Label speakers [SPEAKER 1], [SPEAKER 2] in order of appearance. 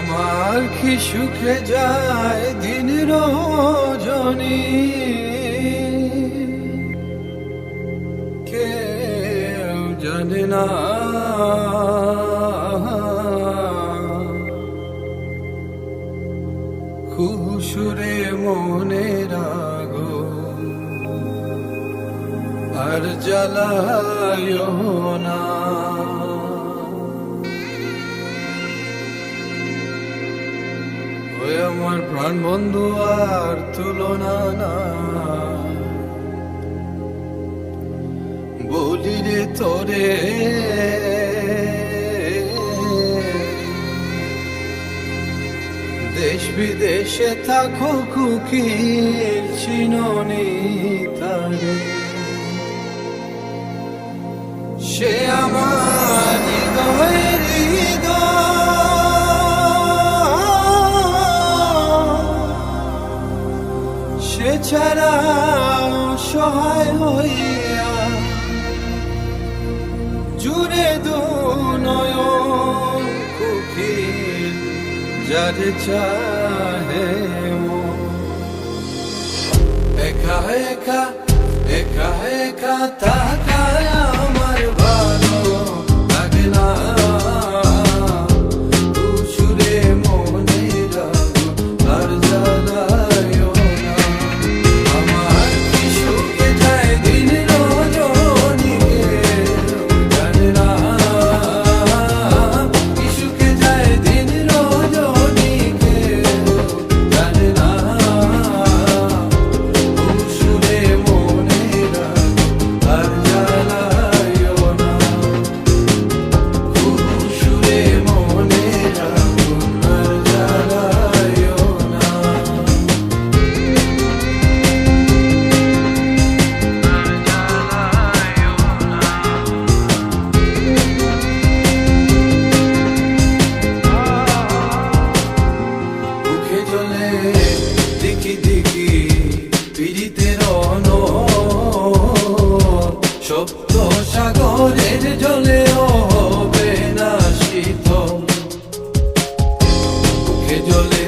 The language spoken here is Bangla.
[SPEAKER 1] আমার কি সুখে যায় দিন রজনী, কেউ জানে না। খুশুরে মনের আগুন আর জ্বালায়ো না। ওই আমার প্রাণ বন্ধু আর তুলনা না, বলি রে তোরে দেশ বিদেশে থাকো কুকিল চিননি তারে, সে আমার হৃদয়ের সে ছাড়া সহায় হইয়া জুড়ে দু নয়ন কুকিল যারে চাহে একা একা একা একা তাকায় আমার ভালো লাগে না। সুরে মনের আগুন আর জ্বালায়ো না। আমার কি সুখে যায় দিন রজনী, কেউ জানে না। কি সুখে যায় দিন রজনী, কেউ জানে না। সুরে মনের আগুন আর জ্বালায়ো না। সুরে মনের আগুন আর জ্বালায়ো না। মুখে জলে দিকি দিকি পীড়িতের সপ্ত সাগরের জলেও হবে না শীতল। মুখে জলে